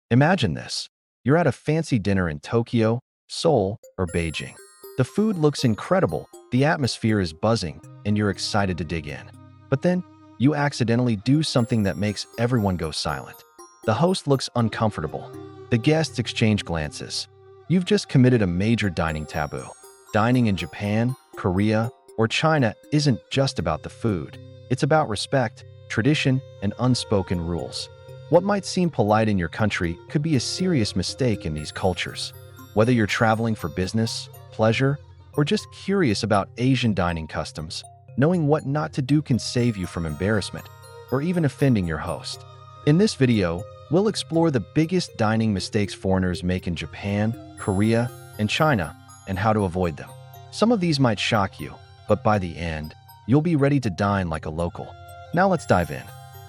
Imagine this. You're at a fancy dinner in Tokyo, Seoul, or Beijing. The food looks incredible, the atmosphere is buzzing, and you're excited to dig in. But then, you accidentally do something that makes everyone go silent. The host looks uncomfortable. The guests exchange glances. You've just committed a major dining taboo. Dining in Japan, Korea, or China isn't just about the food. It's about respect, tradition, and unspoken rules. What might seem polite in your country could be a serious mistake in these cultures. Whether you're traveling for business, pleasure, or just curious about Asian dining customs, knowing what not to do can save you from embarrassment or even offending your host. In this video, we'll explore the biggest dining mistakes foreigners make in Japan, Korea, and China, and how to avoid them. Some of these might shock you, but by the end, you'll be ready to dine like a local. Now let's dive in.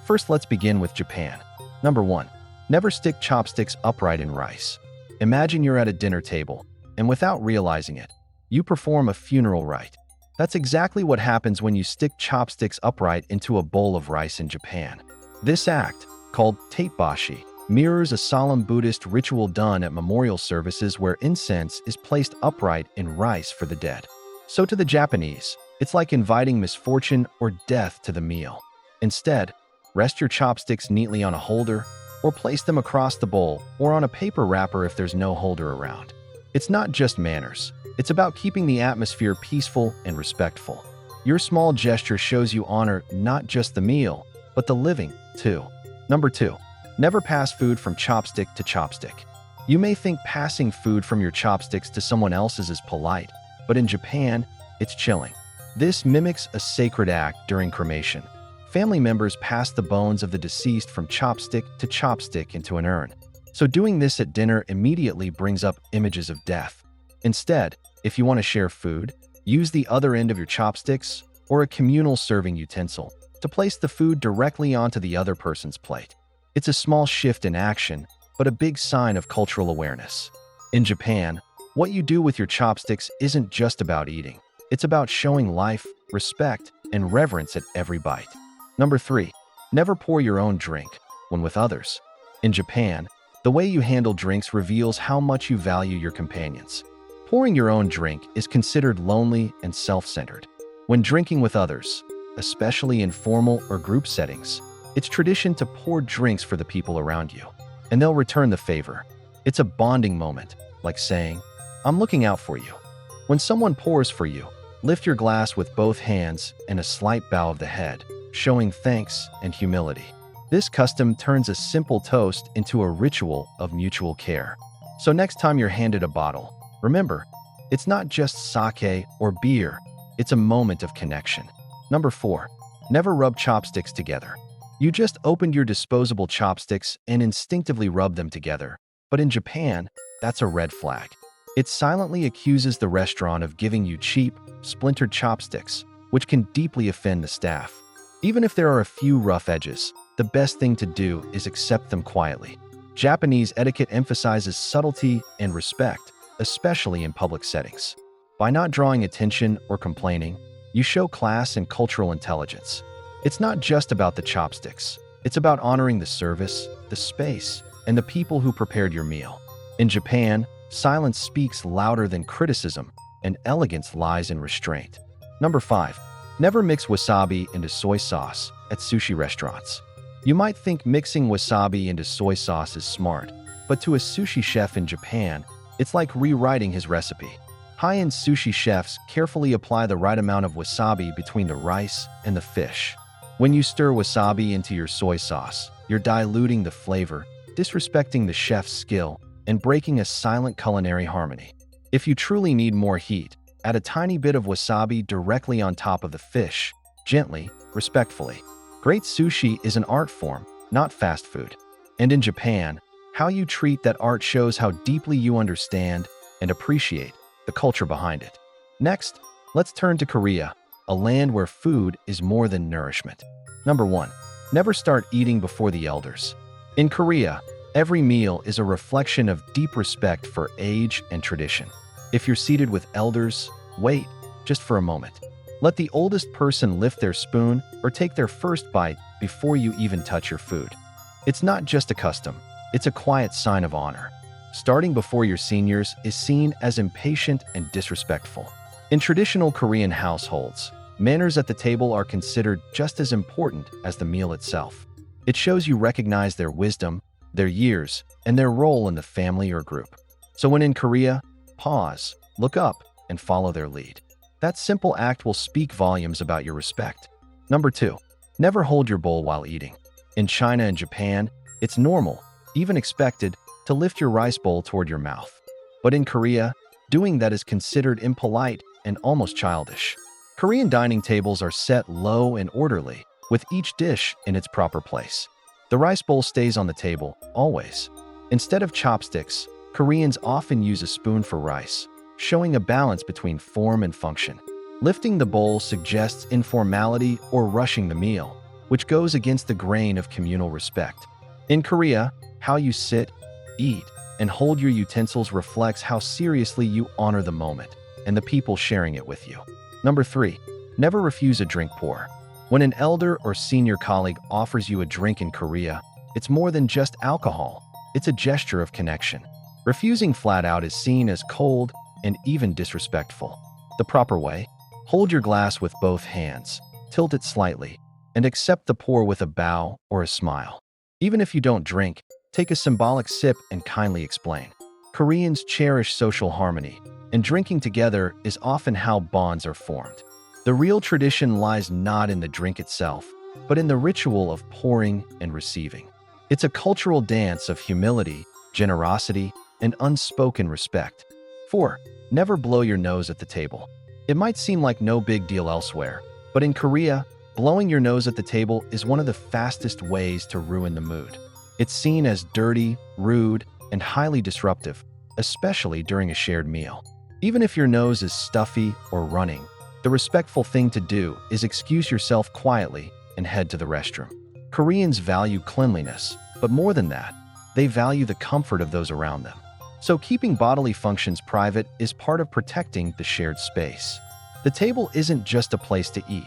First, let's begin with Japan. Number 1. Never stick chopsticks upright in rice. Imagine you're at a dinner table, and without realizing it, you perform a funeral rite. That's exactly what happens when you stick chopsticks upright into a bowl of rice in Japan. This act, called tatebashi, mirrors a solemn Buddhist ritual done at memorial services where incense is placed upright in rice for the dead. So to the Japanese, it's like inviting misfortune or death to the meal. Instead, rest your chopsticks neatly on a holder, or place them across the bowl or on a paper wrapper if there's no holder around. It's not just manners. It's about keeping the atmosphere peaceful and respectful. Your small gesture shows you honor not just the meal, but the living, too. Number 2. Never pass food from chopstick to chopstick. You may think passing food from your chopsticks to someone else's is polite, but in Japan, it's chilling. This mimics a sacred act during cremation. Family members pass the bones of the deceased from chopstick to chopstick into an urn. So doing this at dinner immediately brings up images of death. Instead, if you want to share food, use the other end of your chopsticks or a communal serving utensil to place the food directly onto the other person's plate. It's a small shift in action, but a big sign of cultural awareness. In Japan, what you do with your chopsticks isn't just about eating. It's about showing life, respect, and reverence at every bite. Number 3. Never pour your own drink when with others. In Japan, the way you handle drinks reveals how much you value your companions. Pouring your own drink is considered lonely and self-centered. When drinking with others, especially in formal or group settings, it's tradition to pour drinks for the people around you, and they'll return the favor. It's a bonding moment, like saying, "I'm looking out for you." When someone pours for you, lift your glass with both hands and a slight bow of the head, showing thanks and humility. This custom turns a simple toast into a ritual of mutual care. So next time you're handed a bottle, remember, it's not just sake or beer, it's a moment of connection. Number 4. Never rub chopsticks together. You just opened your disposable chopsticks and instinctively rub them together. But in Japan, that's a red flag. It silently accuses the restaurant of giving you cheap, splintered chopsticks, which can deeply offend the staff. Even if there are a few rough edges, the best thing to do is accept them quietly. Japanese etiquette emphasizes subtlety and respect, especially in public settings. By not drawing attention or complaining, you show class and cultural intelligence. It's not just about the chopsticks. It's about honoring the service, the space, and the people who prepared your meal. In Japan, silence speaks louder than criticism, and elegance lies in restraint. Number 5. Never mix wasabi into soy sauce at sushi restaurants. You might think mixing wasabi into soy sauce is smart, but to a sushi chef in Japan, it's like rewriting his recipe. High-end sushi chefs carefully apply the right amount of wasabi between the rice and the fish. When you stir wasabi into your soy sauce, you're diluting the flavor, disrespecting the chef's skill, and breaking a silent culinary harmony. If you truly need more heat, add a tiny bit of wasabi directly on top of the fish, gently, respectfully. Great sushi is an art form, not fast food. And in Japan, how you treat that art shows how deeply you understand and appreciate the culture behind it. Next, let's turn to Korea, a land where food is more than nourishment. Number 1. Never start eating before the elders. In Korea, every meal is a reflection of deep respect for age and tradition. If you're seated with elders, wait just for a moment. Let the oldest person lift their spoon or take their first bite before you even touch your food. It's not just a custom, It's a quiet sign of honor. Starting before your seniors is seen as impatient and disrespectful. In traditional Korean households, manners at the table are considered just as important as the meal itself. It shows you recognize their wisdom, their years, and their role in the family or group. So when in Korea, pause, look up, and follow their lead. That simple act will speak volumes about your respect. Number 2. Never hold your bowl while eating. In China and Japan, it's normal, even expected, to lift your rice bowl toward your mouth. But in Korea, doing that is considered impolite and almost childish. Korean dining tables are set low and orderly, with each dish in its proper place. The rice bowl stays on the table, always. Instead of chopsticks, Koreans often use a spoon for rice, showing a balance between form and function. Lifting the bowl suggests informality or rushing the meal, which goes against the grain of communal respect. In Korea, how you sit, eat, and hold your utensils reflects how seriously you honor the moment and the people sharing it with you. Number 3. Never refuse a drink pour. When an elder or senior colleague offers you a drink in Korea, it's more than just alcohol. It's a gesture of connection. Refusing flat out is seen as cold and even disrespectful. The proper way: hold your glass with both hands, tilt it slightly, and accept the pour with a bow or a smile. Even if you don't drink, take a symbolic sip and kindly explain. Koreans cherish social harmony, and drinking together is often how bonds are formed. The real tradition lies not in the drink itself, but in the ritual of pouring and receiving. It's a cultural dance of humility, generosity, and unspoken respect. 4. Never blow your nose at the table. It might seem like no big deal elsewhere, but in Korea, blowing your nose at the table is one of the fastest ways to ruin the mood. It's seen as dirty, rude, and highly disruptive, especially during a shared meal. Even if your nose is stuffy or running, the respectful thing to do is excuse yourself quietly and head to the restroom. Koreans value cleanliness, but more than that, they value the comfort of those around them. So keeping bodily functions private is part of protecting the shared space. The table isn't just a place to eat.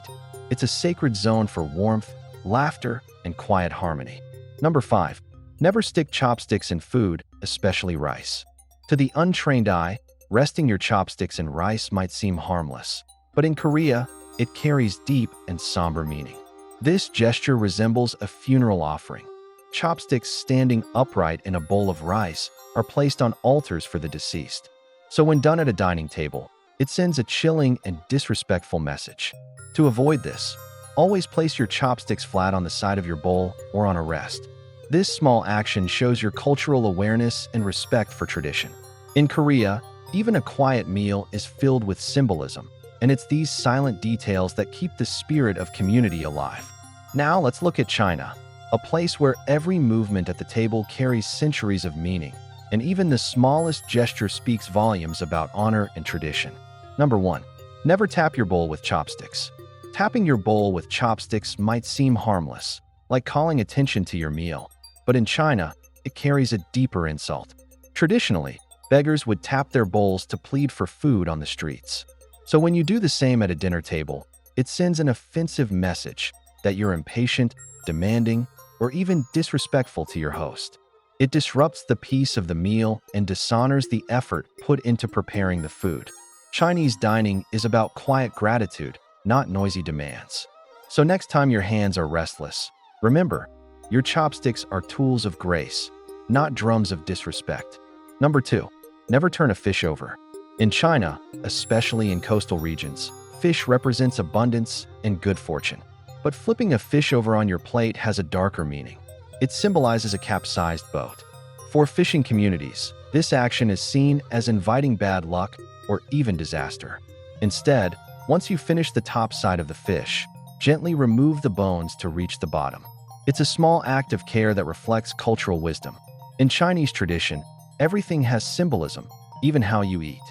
It's a sacred zone for warmth, laughter, and quiet harmony. Number 5. Never stick chopsticks in food, especially rice. To the untrained eye, resting your chopsticks in rice might seem harmless, but in Korea, it carries deep and somber meaning. This gesture resembles a funeral offering. Chopsticks standing upright in a bowl of rice are placed on altars for the deceased. So when done at a dining table, it sends a chilling and disrespectful message. To avoid this, always place your chopsticks flat on the side of your bowl or on a rest. This small action shows your cultural awareness and respect for tradition. In Korea, even a quiet meal is filled with symbolism, and it's these silent details that keep the spirit of community alive. Now let's look at China, a place where every movement at the table carries centuries of meaning, and even the smallest gesture speaks volumes about honor and tradition. Number 1. Never tap your bowl with chopsticks. Tapping your bowl with chopsticks might seem harmless, like calling attention to your meal, but in China, it carries a deeper insult. Traditionally, beggars would tap their bowls to plead for food on the streets. So when you do the same at a dinner table, it sends an offensive message that you're impatient, demanding, or even disrespectful to your host. It disrupts the peace of the meal and dishonors the effort put into preparing the food. Chinese dining is about quiet gratitude, not noisy demands. So next time your hands are restless, remember, your chopsticks are tools of grace, not drums of disrespect. Number 2. Never turn a fish over. In China, especially in coastal regions, fish represents abundance and good fortune. But flipping a fish over on your plate has a darker meaning. It symbolizes a capsized boat. For fishing communities, this action is seen as inviting bad luck or even disaster. Instead, once you finish the top side of the fish, gently remove the bones to reach the bottom. It's a small act of care that reflects cultural wisdom. In Chinese tradition, everything has symbolism, even how you eat.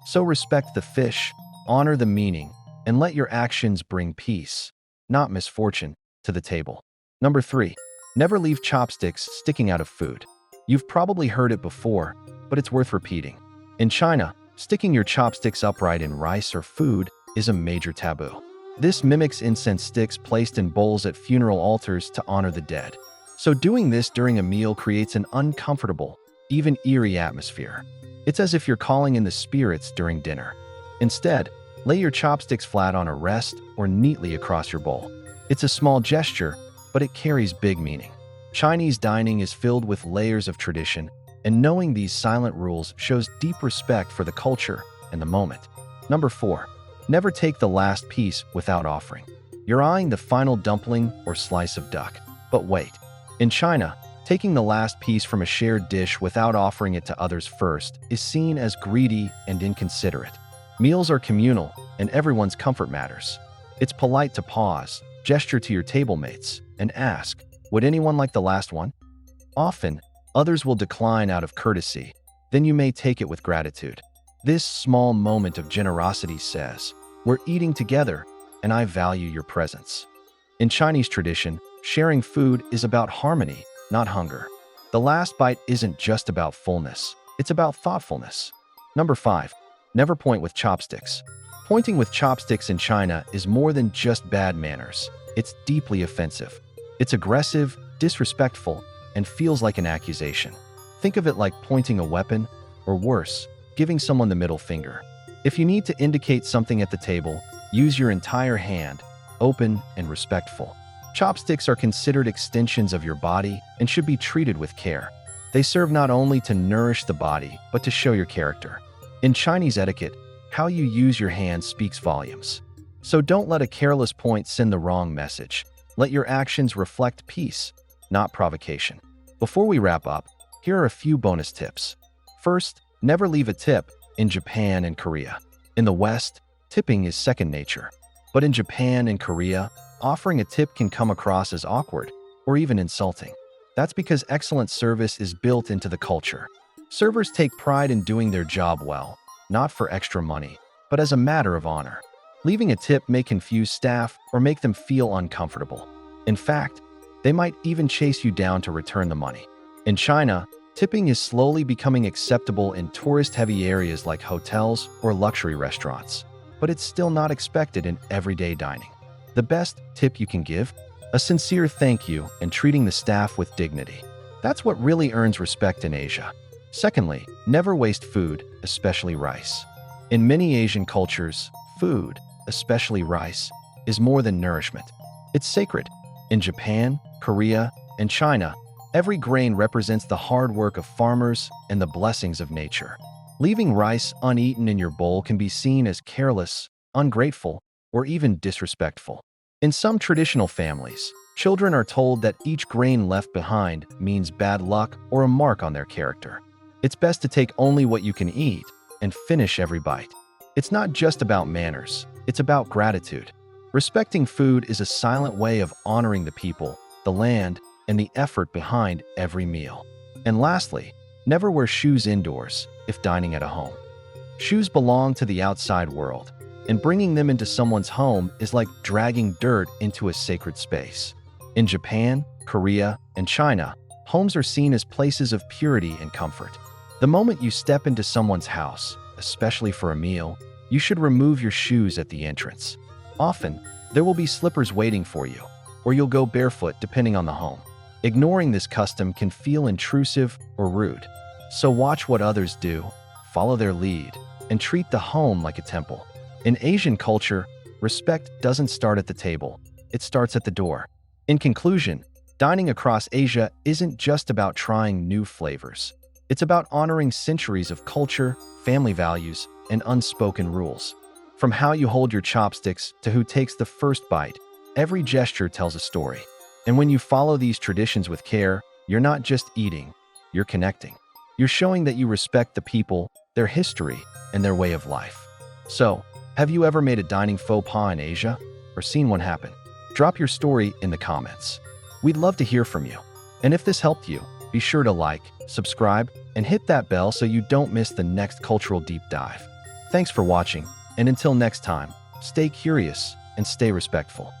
So respect the fish, honor the meaning, and let your actions bring peace, not misfortune, to the table. Number 3. Never leave chopsticks sticking out of food. You've probably heard it before, but it's worth repeating. In China, sticking your chopsticks upright in rice or food is a major taboo. This mimics incense sticks placed in bowls at funeral altars to honor the dead. So doing this during a meal creates an uncomfortable, even eerie atmosphere. It's as if you're calling in the spirits during dinner. Instead, lay your chopsticks flat on a rest or neatly across your bowl. It's a small gesture, but it carries big meaning. Chinese dining is filled with layers of tradition, and knowing these silent rules shows deep respect for the culture and the moment. Number 4. Never take the last piece without offering. You're eyeing the final dumpling or slice of duck. But wait. In China, taking the last piece from a shared dish without offering it to others first is seen as greedy and inconsiderate. Meals are communal, and everyone's comfort matters. It's polite to pause, gesture to your table mates, and ask, "Would anyone like the last one?" Often, others will decline out of courtesy. Then you may take it with gratitude. This small moment of generosity says, "We're eating together, and I value your presence." In Chinese tradition, sharing food is about harmony, not hunger. The last bite isn't just about fullness, it's about thoughtfulness. Number 5. Never point with chopsticks. Pointing with chopsticks in China is more than just bad manners. It's deeply offensive. It's aggressive, disrespectful, and feels like an accusation. Think of it like pointing a weapon, or worse, giving someone the middle finger. If you need to indicate something at the table, use your entire hand, open and respectful. Chopsticks are considered extensions of your body and should be treated with care. They serve not only to nourish the body, but to show your character. In Chinese etiquette, how you use your hands speaks volumes. So don't let a careless point send the wrong message. Let your actions reflect peace, not provocation. Before we wrap up, here are a few bonus tips. First, never leave a tip in Japan and Korea. In the West, tipping is second nature. But in Japan and Korea, offering a tip can come across as awkward or even insulting. That's because excellent service is built into the culture. Servers take pride in doing their job well, not for extra money, but as a matter of honor. Leaving a tip may confuse staff or make them feel uncomfortable. In fact, they might even chase you down to return the money. In China, tipping is slowly becoming acceptable in tourist-heavy areas like hotels or luxury restaurants, but it's still not expected in everyday dining. The best tip you can give? A sincere thank you and treating the staff with dignity. That's what really earns respect in Asia. Secondly, never waste food, especially rice. In many Asian cultures, food, especially rice, is more than nourishment. It's sacred. In Japan, Korea, and China, every grain represents the hard work of farmers and the blessings of nature. Leaving rice uneaten in your bowl can be seen as careless, ungrateful, or even disrespectful. In some traditional families, children are told that each grain left behind means bad luck or a mark on their character. It's best to take only what you can eat and finish every bite. It's not just about manners, it's about gratitude. Respecting food is a silent way of honoring the people, the land, and the effort behind every meal. And lastly, never wear shoes indoors if dining at a home. Shoes belong to the outside world, and bringing them into someone's home is like dragging dirt into a sacred space. In Japan, Korea, and China, homes are seen as places of purity and comfort. The moment you step into someone's house, especially for a meal, you should remove your shoes at the entrance. Often, there will be slippers waiting for you, or you'll go barefoot depending on the home. Ignoring this custom can feel intrusive or rude. So watch what others do, follow their lead, and treat the home like a temple. In Asian culture, respect doesn't start at the table, it starts at the door. In conclusion, dining across Asia isn't just about trying new flavors. It's about honoring centuries of culture, family values, and unspoken rules. From how you hold your chopsticks to who takes the first bite, every gesture tells a story. And when you follow these traditions with care, you're not just eating, you're connecting. You're showing that you respect the people, their history, and their way of life. So, have you ever made a dining faux pas in Asia, or seen one happen? Drop your story in the comments. We'd love to hear from you. And if this helped you, be sure to like, subscribe, and hit that bell so you don't miss the next cultural deep dive. Thanks for watching, and until next time, stay curious and stay respectful.